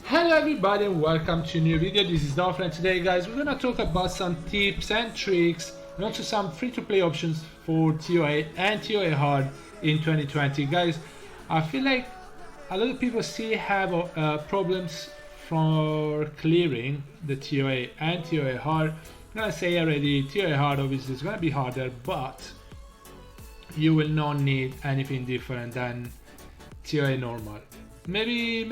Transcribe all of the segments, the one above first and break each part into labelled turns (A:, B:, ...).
A: Hello everybody and welcome to a new video. This is Dolphin and today guys we're gonna talk about some tips and tricks and also some free-to-play options for TOA and TOA hard in 2020. Guys, I feel like a lot of people still have problems for clearing the TOA and TOA hard. I'm gonna say already, TOA hard obviously is gonna be harder, but you will not need anything different than TOA normal. Maybe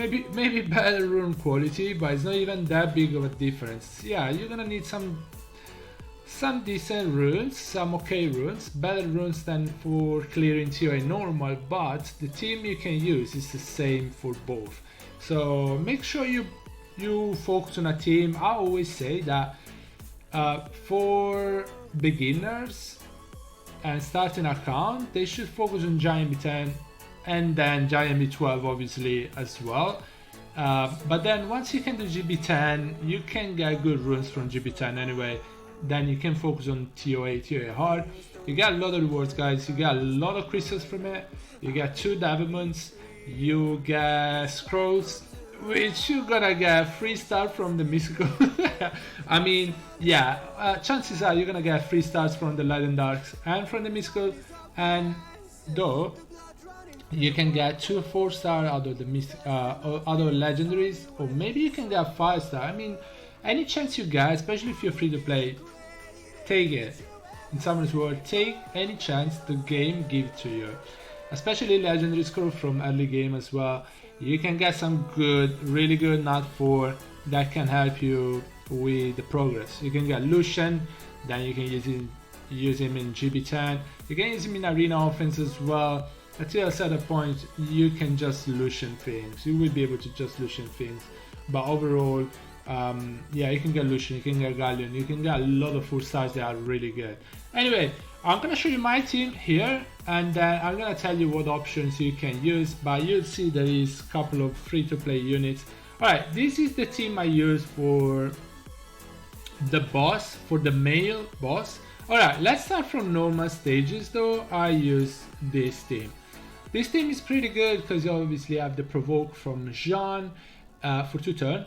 A: better rune quality, but it's not even that big of a difference. Yeah, you're gonna need some decent runes, some okay runes, better runes than for clearing TOA normal, but the team you can use is the same for both. So make sure you focus on a team. I always say that for beginners and starting account, they should focus on Giant B10 and then Giant B12 obviously as well. But then once you can do GB10, you can get good runes from GB10 anyway. Then you can focus on TOA hard. You get a lot of rewards, guys. You get a lot of crystals from it. You get 2 diamonds. You get scrolls, which you're gonna get 3 stars from the mystical. I mean, yeah, chances are you're gonna get 3 stars from the light and darks and from the mystical, and though you can get 2 4-star out of the other legendaries, or maybe you can get 5-star. I mean, any chance you get, especially if you're free to play, take it. In Summoner's World, take any chance the game gives to you. Especially legendary scroll from early game as well. You can get some good, really good Nut 4 that can help you with the progress. You can get Lucian, then you can use him in GB10. You can use him in arena offense as well. Until a certain point, you can just Lucian things. You will be able to just Lucian things. But overall, yeah, you can get Lucian, you can get Galleon, you can get a lot of 4 stars that are really good. Anyway, I'm gonna show you my team here, and then I'm gonna tell you what options you can use. But you'll see there is a couple of free-to-play units. Alright, this is the team I use for the boss, for the male boss. Alright, let's start from normal stages though. I use this team. This team is pretty good because you obviously have the provoke from Jeanne for 2 turns,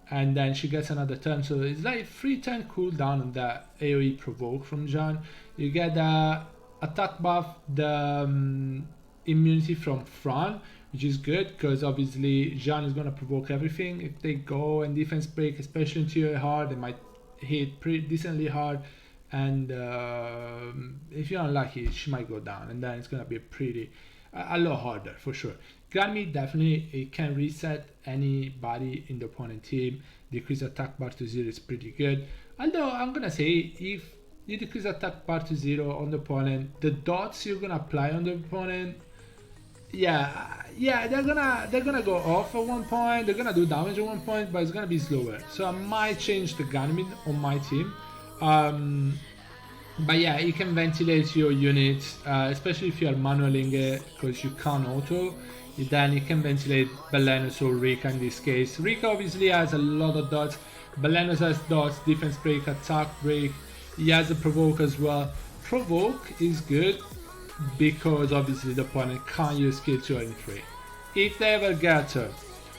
A: and then she gets another turn, so it's like 3 turn cooldown on the AoE provoke from Jeanne. You get the attack buff, the immunity from Fran, which is good because obviously Jeanne is gonna provoke everything. If they go and defense break, especially in TOA hard, they might hit pretty decently hard, and if you're unlucky, she might go down, and then it's gonna be a lot harder for sure. Granny definitely, it can reset anybody in the opponent team. Decrease attack bar to 0 is pretty good. Although I'm gonna say, if you decrease attack bar to 0 on the opponent, the dots you're gonna apply on the opponent, yeah, they're gonna go off at one point. They're gonna do damage at one point, but it's gonna be slower. So I might change the Ganymede on my team. But yeah, you can ventilate your units, especially if you are manualing it, because you can't auto. Then you can ventilate Belenus or Rika in this case. Rika obviously has a lot of dots. Belenus has dots, defense break, attack break. He has a provoke as well. Provoke is good because obviously the opponent can't use skill 2 and 3 if they ever get a turn.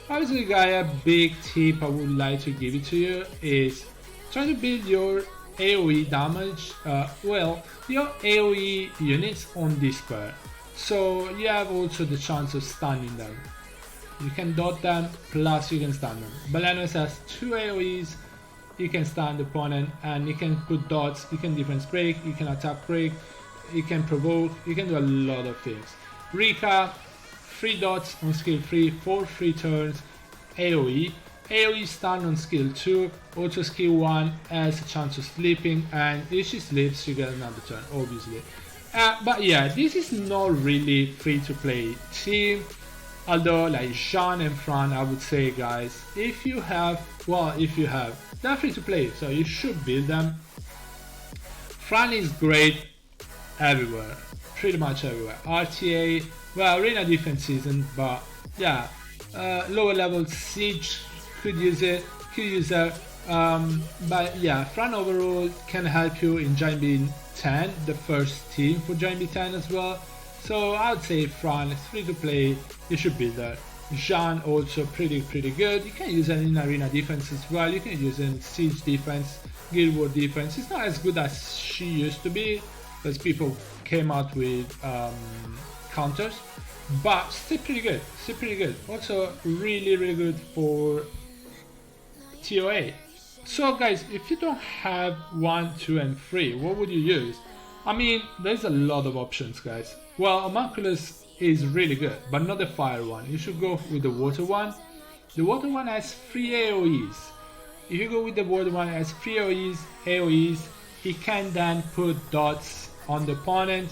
A: Obviously, guy, a big tip I would like to give it to you is try to build your AoE damage, your AoE units on Disper, so you have also the chance of stunning them. You can dot them, plus you can stun them. Belenus has 2 AoEs, you can stun the opponent, and you can put dots, you can defense break, you can attack break, you can provoke, you can do a lot of things. Rika, 3 dots on skill 3 for 3 turns, AoE. AoE stun on skill 2, also skill 1 has a chance of sleeping, and if she sleeps you get another turn obviously. But yeah, this is not really free to play team, although like Jeanne and Fran, I would say guys, if you have, they're free to play, so you should build them. Fran is great everywhere, pretty much everywhere. RTA, well, arena defense isn't, but yeah, lower level siege could use her, but yeah, Fran overall can help you in Giant B10, the first team for Giant B10 as well. So I would say Fran is free to play, you should build her. Jean also pretty good. You can use it in arena defense as well. You can use it in siege defense, guild war defense. It's not as good as she used to be because people came out with counters, but still pretty good. Still pretty good. Also really good for TOA. So guys, if you don't have 1, 2 and 3, what would you use? I mean, there's a lot of options, guys. Well, Homunculus is really good, but not the fire one. You should go with the water one. The water one has 3 AoEs. If you go with the water one, it has 3 AoEs. He can then put dots on the opponent.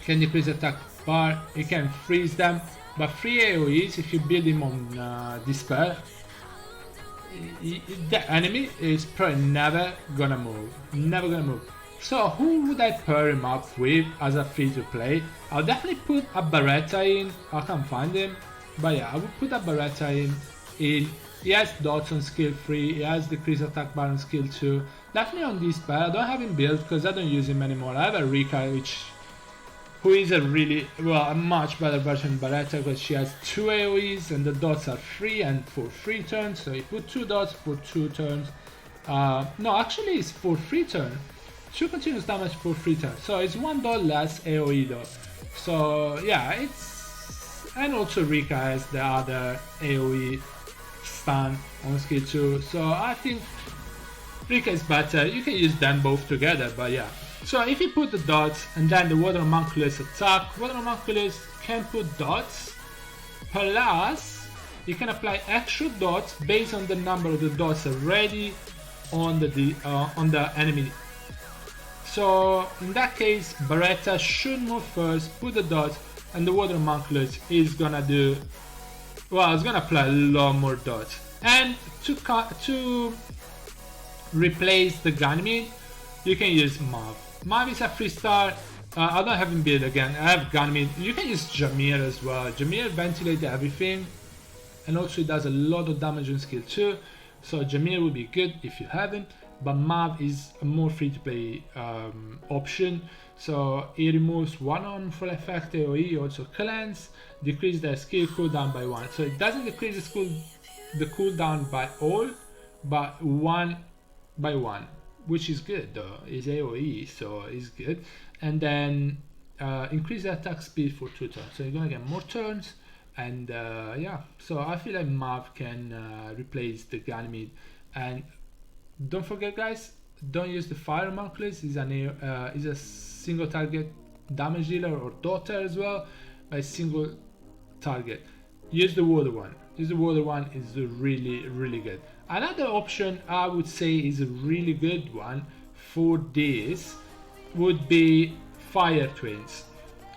A: Can decrease attack bar. You can freeze them. But 3 AoEs, if you build him on Despair, the enemy is probably never gonna move. Never gonna move. So who would I pair him up with as a free to play? I'll definitely put a Beretta in. I can't find him, but yeah, I would put a Beretta in. He has dots on skill 3, he has decreased attack bar on skill 2. Definitely on this pair. I don't have him built because I don't use him anymore. I have a Rika who is a much better version of Beretta because she has 2 AoEs and the dots are 3 and for 3 turns. So you put 2 dots for 2 turns. No, actually it's for 3 turns. 2 continuous damage for 3 turns, so it's 1 dot less AoE though. So yeah, and also Rika has the other AoE stun on skill 2, so I think Rika is better. You can use them both together, but yeah. So if you put the dots and then the Water Homunculus attack, Water Homunculus can put dots, plus you can apply extra dots based on the number of the dots already on the enemy. So in that case, Beretta should move first, put the dots, and the Water Homunculus is gonna do, well, it's gonna apply a lot more dots. And to replace the Ganymede, you can use Mav. Mav is a 3-star. I don't have him built again. I have Ganymede. You can use Jameer as well. Jameer ventilates everything, and also it does a lot of damage on skill 2. So Jameer would be good if you have him. But Mav is a more free-to-play option, so it removes 1 harmful effect AoE, also cleanse, decrease the skill cooldown by 1. So it doesn't decrease the cooldown by all, but 1 by 1, which is good though. It's AoE, so it's good. And then increase the attack speed for 2 turns, so you're gonna get more turns. And yeah, so I feel like Mav can replace the Ganymede. And don't forget, guys, don't use the Fire Homunculus. Is a single target damage dealer or daughter as well, by single target. Use the Water one. Use the Water one is really good. Another option I would say is a really good one for this would be Fire Twins.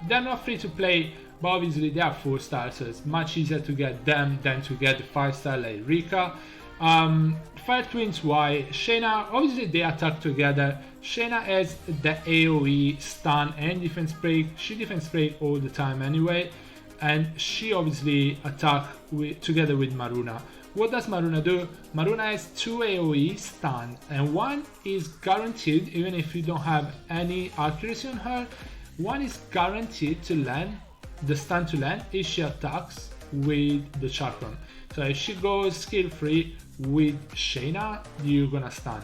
A: They're not free to play, but obviously they are 4-stars, so it's much easier to get them than to get the 5-star like Rika. Fire Twins, why? Shayna, obviously they attack together. Shayna has the AoE, stun and defense break. She defense break all the time anyway, and she obviously attack together with Maruna. What does Maruna do? Maruna has 2 AoE stun, and 1 is guaranteed, even if you don't have any accuracy on her. 1 is guaranteed to land, the stun to land, if she attacks with the Chakram. So if she goes skill free with Shayna, you're gonna stun.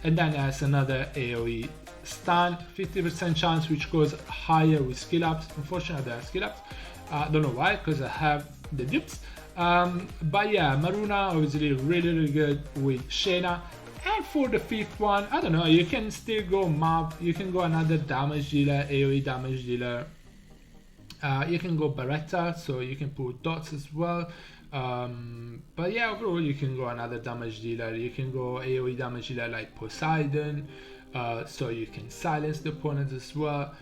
A: And then there's another AoE stun, 50% chance, which goes higher with skill ups. Unfortunately, there are skill ups. Don't know why, because I have the dupes. But yeah, Maruna obviously really good with Shayna. And for the 5th one, I don't know, you can still go Mav, you can go another damage dealer, AoE damage dealer. You can go Beretta, so you can put dots as well. But yeah, overall you can go another damage dealer. You can go AoE damage dealer like Poseidon, so you can silence the opponent as well.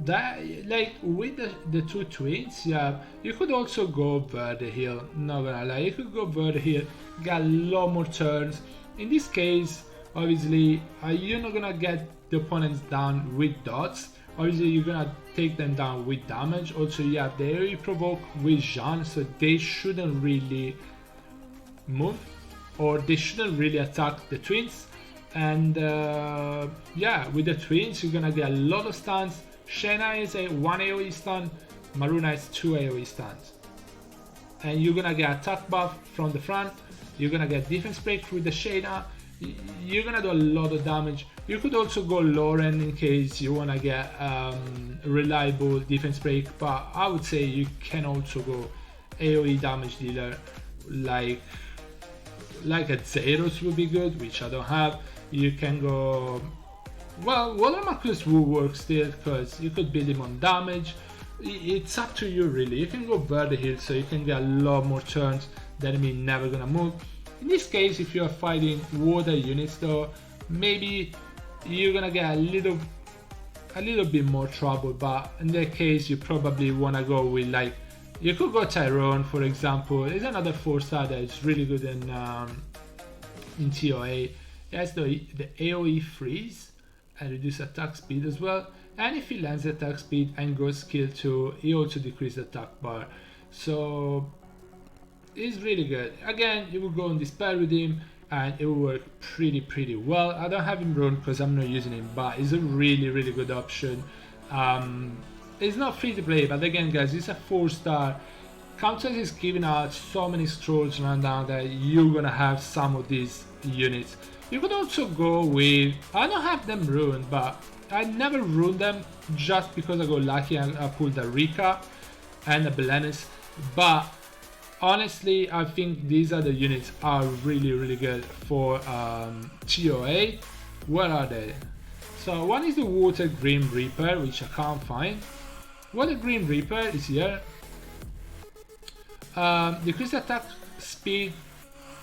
A: Like with the 2 twins, yeah, you could also go Verdehill. Not gonna lie, you could go Verdehill, get a lot more turns. In this case, obviously, you're not gonna get the opponents down with dots. Obviously, you're gonna take them down with damage. Also, yeah, they already provoke with Jean, so they shouldn't really move, or they shouldn't really attack the twins. And yeah, with the twins, you're gonna get a lot of stuns. Shayna is a 1 AoE stun, Maruna is 2 AoE stuns. and you're gonna get attack buff from the front, you're gonna get defense break with the Shayna, you're gonna do a lot of damage. You could also go Lauren in case you wanna get reliable defense break, but I would say you can also go AoE damage dealer like a Zeros would be good, which I don't have. You can go, well, Water Marcus will work still because you could build him on damage. It's up to you really. You can go Verde Hill so you can get a lot more turns, the enemy never gonna move. In this case, if you're fighting water units though, maybe you're gonna get a little bit more trouble, but in that case you probably wanna go with, like, you could go Tyrone for example. There's another 4-star that is really good in TOA. It has the AoE freeze and reduce attack speed as well, and if he lands attack speed and goes skill 2, he also decreases attack bar, so it's really good. Again, you will go on this pair with him and it will work pretty well. I don't have him run because I'm not using him, but it's a really good option. It's not free to play, but again guys, it's a 4-star. Countess is giving out so many scrolls around now that you're gonna have some of these units. You could also go with, I don't have them ruined, but I never ruined them just because I got lucky and I pulled a Rika and a Belenis, but honestly I think these are the units are really good for TOA. Where are they? So one is the Water Grim Reaper, which I can't find. Water Grim Reaper is here. Decrease attack speed,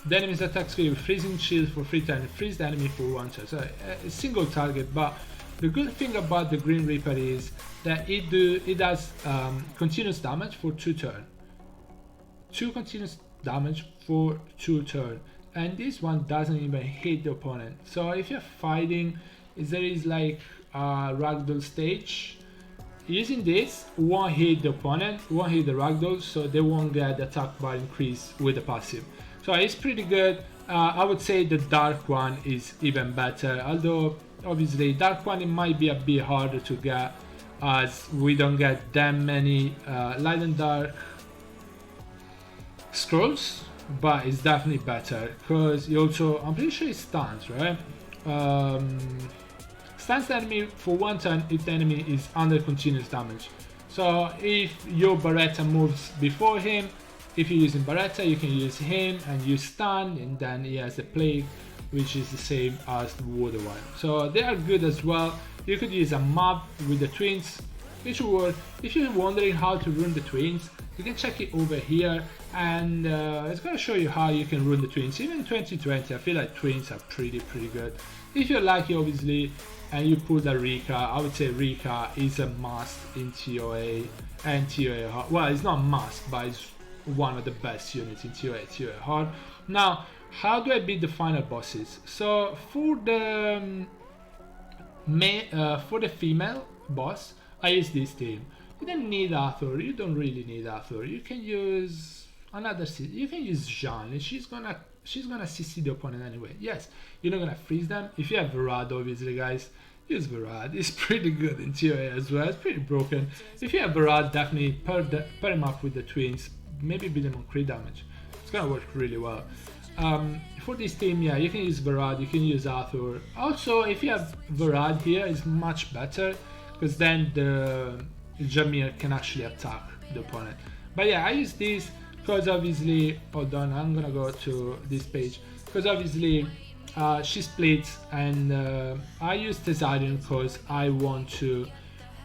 A: the enemy's attack speed with freezing shield for 3 turns, freeze the enemy for 1 turn. So a single target, but the good thing about the Green Reaper is that it does continuous damage for 2 turns. 2 continuous damage for 2 turns, and this one doesn't even hit the opponent. So if you're fighting, there is like a ragdoll stage, using this won't hit the opponent, won't hit the ragdoll, so they won't get the attack bar increase with the passive. So it's pretty good. I would say the dark one is even better, although obviously dark one it might be a bit harder to get as we don't get that many light and dark scrolls, but it's definitely better because you also, I'm pretty sure it stuns, right? Stuns the enemy for 1 turn if the enemy is under continuous damage. So if your Beretta moves before him, if you're using Beretta, you can use him and use stun, and then he has a plague, which is the same as the water one. So they are good as well. You could use a mob with the twins, which will work. If you're wondering how to run the twins, you can check it over here, and it's gonna show you how you can run the twins. Even in 2020, I feel like twins are pretty good. If you're lucky, obviously, and you pull the Rika, I would say Rika is a must in TOA and TOA. Well, it's not a must, but it's one of the best units in TOA hard. Now, how do I beat the final bosses? So for the female boss, I use this team. You don't need Arthur. You don't really need Arthur. You can use another. You can use Jean, and she's gonna CC the opponent anyway. Yes, you're not gonna freeze them. If you have Varad, obviously, guys, use Varad. It's pretty good in TOA as well. It's pretty broken. If you have Varad, definitely pair him up with the twins. Maybe beat them on crit damage. It's gonna work really well. For this team, yeah, you can use Varad, you can use Arthur. Also, if you have Varad here, it's much better because then the Jameer can actually attack the opponent. But yeah, I use this because obviously, hold on, I'm gonna go to this page because obviously she splits, and I use Thesarion because I want to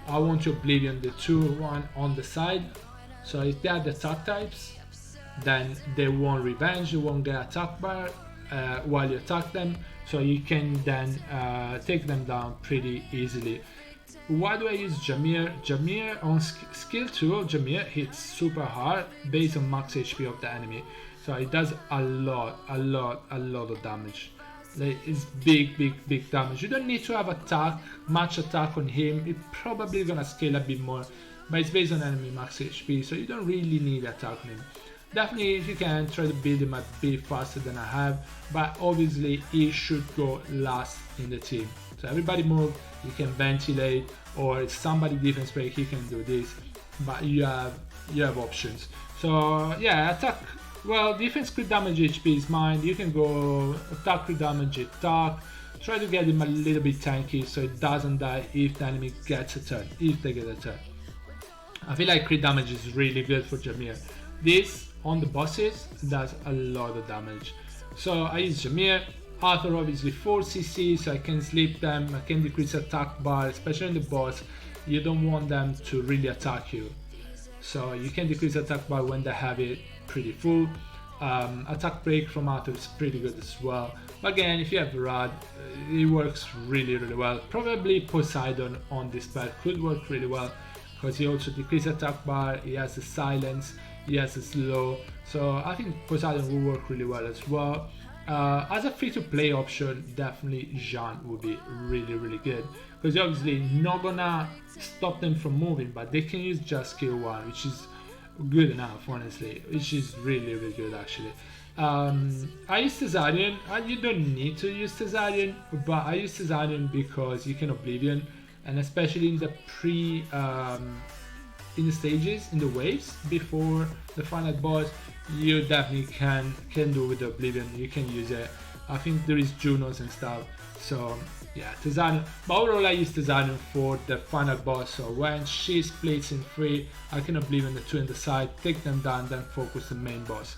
A: Oblivion the 2-1 on the side. So if they are the attack types, then they won't revenge, you won't get attack bar while you attack them, so you can then take them down pretty easily. Why do I use Jameer? Jameer on skill 2 of Jameer hits super hard based on max HP of the enemy, so it does a lot of damage. Like, it's big damage. You don't need to have much attack on him. It's probably gonna scale a bit more, but it's based on enemy max HP, so you don't really need attack on him. Definitely, if you can, try to build him a bit faster than I have, but obviously he should go last in the team. So everybody move, you can ventilate, or if somebody defense break, he can do this, but you have options. So yeah, attack, well, defense crit damage HP is mine. You can go attack crit damage attack. Try to get him a little bit tanky so it doesn't die if the enemy gets a turn, if they get a turn. I feel like crit damage is really good for Jameer. This on the bosses does a lot of damage. So I use Jameer. Arthur obviously 4cc, so I can sleep them, I can decrease attack bar, especially on the boss. You don't want them to really attack you. So you can decrease attack bar when they have it pretty full. Attack break from Arthur is pretty good as well. But again, if you have Rad, it works really well. Probably Poseidon on this spell could work really well, because he also decreases attack bar, he has the silence, he has the slow. So I think Poseidon will work really well as well. As a free-to-play option, definitely Jean would be really good, because you're obviously not gonna stop them from moving, but they can use just skill 1, which is good enough, honestly, which is really good actually. I use Thesarion. You don't need to use Thesarion, but I use Thesarion because you can Oblivion, and especially in the in the stages, in the waves before the final boss, you definitely can do with the Oblivion. You can use it. I think there is Junos and stuff. So yeah, Thesarion. But overall, I use Thesarion for the final boss. So when she splits in 3, I can Oblivion the 2 in the side, take them down, then focus the main boss.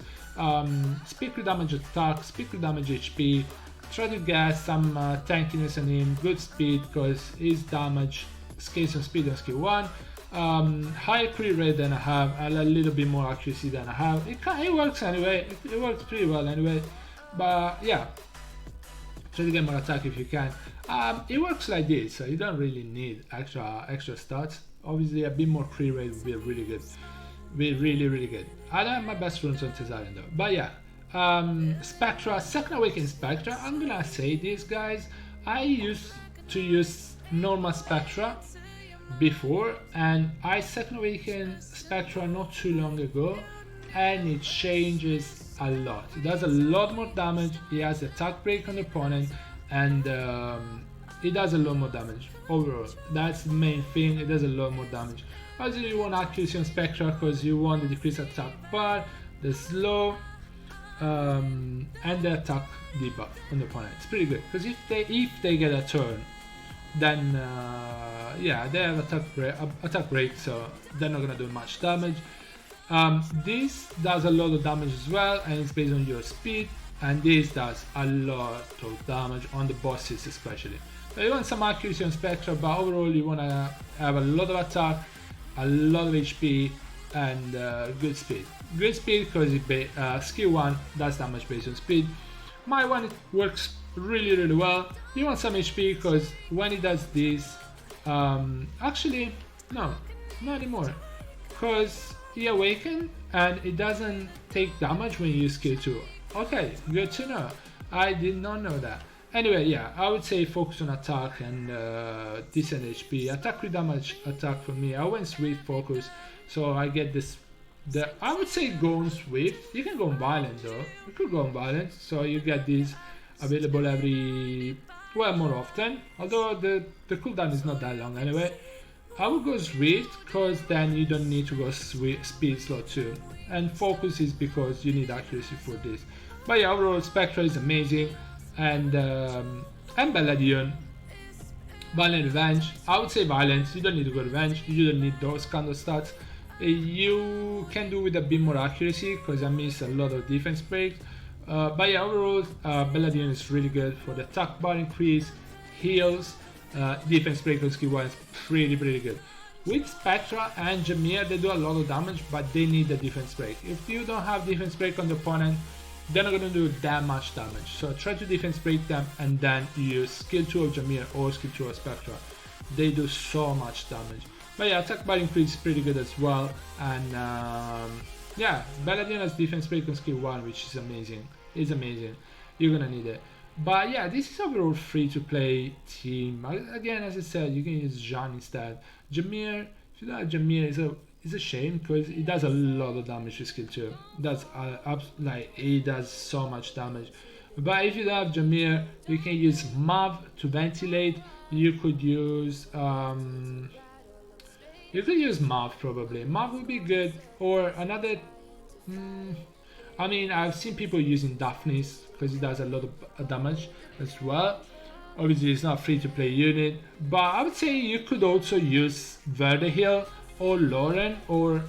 A: Speed crit damage attack, speed crit damage HP. Try to get some tankiness on him, good speed, because his damage scales on speed on skill 1. Higher crit rate than I have, and a little bit more accuracy than I have. It works anyway, it works pretty well anyway. But yeah, try to get more attack if you can. It works like this, so you don't really need extra stats. Obviously, a bit more crit rate would be really good. Be really good. I don't have my best runes on Thesarion though. But yeah, Spectra, Second Awakening Spectra. I'm gonna say this, guys. I used to use normal Spectra before, and I Second Awaken Spectra not too long ago, and it changes a lot. It does a lot more damage. It has attack break on the opponent, and it does a lot more damage overall. That's the main thing. It does a lot more damage. Obviously, you want accuracy on Spectra because you want the decreased attack bar, the slow, and the attack debuff on the opponent. It's pretty good, because if they get a turn, then yeah, they have attack break, so they're not gonna do much damage. This does a lot of damage as well, and it's based on your speed, and this does a lot of damage on the bosses especially. So you want some accuracy on Spectra, but overall you want to have a lot of attack, a lot of HP, and good speed. Good speed because skill 1 does damage based on speed. My one, it works really well. You want some HP because when it does this, actually no, not anymore, because he awakened and it doesn't take damage when you use skill 2. Okay, good to know. I did not know that. Anyway, yeah, I would say focus on attack and decent HP. Attack with damage attack for me. I went Swift focus, so I get this. I would say go on Swift. You can go on Violent though. You could go on Violent, so you get these available more often. Although the cooldown is not that long anyway. I would go Swift because then you don't need to go speed slot 2. And focus is because you need accuracy for this. But yeah, overall Spectra is amazing. And Belladion, Violent Revenge. I would say Violence. You don't need to go Revenge. You don't need those kind of stats. You can do with a bit more accuracy because I miss a lot of defense breaks. But yeah, overall Belladion is really good for the attack bar increase, heals, defense break on skill 1 is pretty good. With Spectra and Jameer, they do a lot of damage, but they need the defense break. If you don't have defense break on the opponent, they're not going to do that much damage. So try to defense break them and then use skill 2 of Jameer or skill 2 of Spectra. They do so much damage. But yeah, attack bar increase is pretty good as well. And yeah, Belladion has defense break on skill 1, which is amazing. It's amazing. You're going to need it. But yeah, this is overall free to play team. Again, as I said, you can use Jean instead. Jameer, if you don't have Jameer, it's a shame because it does a lot of damage to skill 2. That's it does so much damage. But if you don't have Jameer, you can use Mav to ventilate. You could use Mav probably. Mav would be good, or another I mean, I've seen people using Daphnis because it does a lot of damage as well. Obviously, it's not free to play unit, but I would say you could also use Verdehill or Lauren or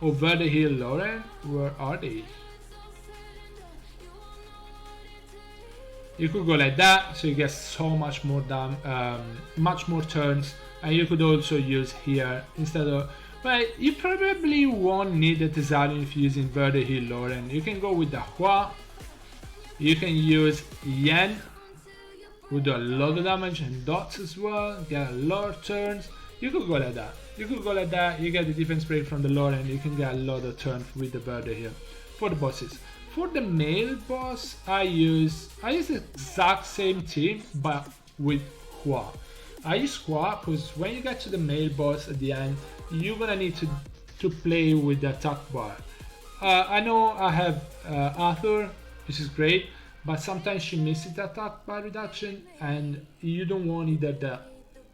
A: Verdehill Lauren. Where are they? You could go like that, so you get so much more much more turns, and you could also use here instead of. But you probably won't need the Tezalion if you're using Verdehill Lauren. You can go with the Hua. You can use Yen, who do a lot of damage, and Dots as well, get a lot of turns. You could go like that. You could go like that, you get the defense break from the Lauren, you can get a lot of turns with the Verdehill for the bosses. For the male boss, I use the exact same team, but with Hua. I use Hua because when you get to the male boss at the end, you're gonna need to play with the attack bar. I know I have Arthur, which is great, but sometimes she misses the attack bar reduction, and you don't want either the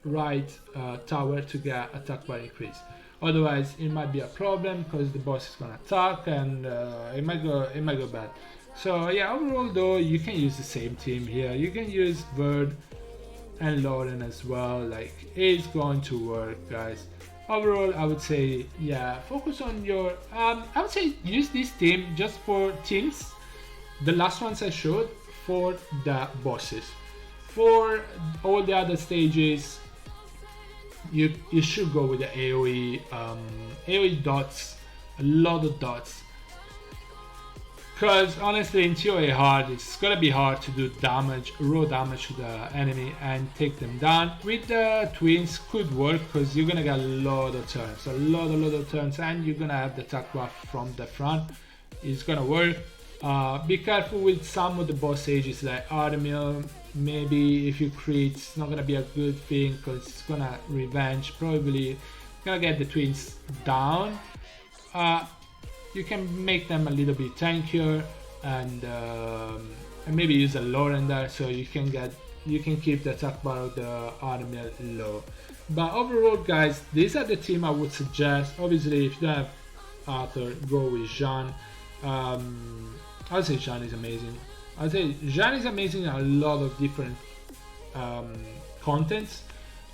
A: right tower to get attack bar increase. Otherwise, it might be a problem because the boss is gonna attack, and it might go bad. So yeah, overall though, you can use the same team here. You can use Verd and Lauren as well. Like, it's going to work, guys. Overall, I would say, yeah, focus on your. I would say use this team just for teams. The last ones I showed for the bosses. For all the other stages, you should go with the AoE dots, a lot of dots. Because honestly, in TOA hard, it's gonna be hard to do damage, raw damage to the enemy and take them down. With the twins, could work because you're gonna get a lot of turns, a lot of turns, and you're gonna have the attack buff from the front. It's gonna work. Be careful with some of the boss stages like Artemil. Maybe if you crit, it's not gonna be a good thing because it's gonna revenge. Probably gonna get the twins down. You can make them a little bit tankier and maybe use a Lauren there so you can keep the attack bar of the Artemil low. But overall, guys, these are the team I would suggest. Obviously, if you don't have Arthur, go with Jean. I would say Jean is amazing. I'd say Jean is amazing in a lot of different contents,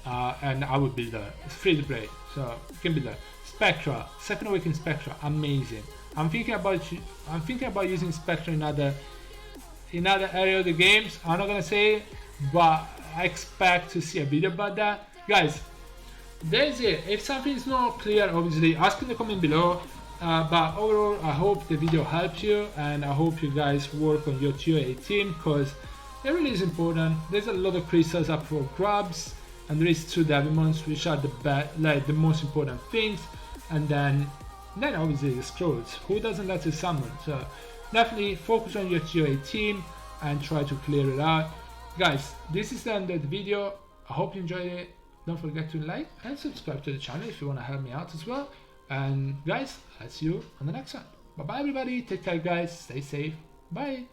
A: and I would build her. It's free to play, so you can build her. Spectra, second awakened Spectra, amazing. I'm thinking about using Spectra in other area of the games. I'm not gonna say, but I expect to see a video about that, guys. That's it. If something is not clear, obviously ask in the comment below. But overall, I hope the video helped you, and I hope you guys work on your TOA team because it really is important. There's a lot of crystals up for grabs, and there is 2 Devimons, which are the most important things, and then obviously the scrolls. Who doesn't like to summon? So definitely focus on your TOA team and try to clear it out, guys. This is the end of the video. I hope you enjoyed it. Don't forget to like and subscribe to the channel if you want to help me out as well. And guys, I'll see you on the next one. Bye bye everybody, take care guys, stay safe, bye.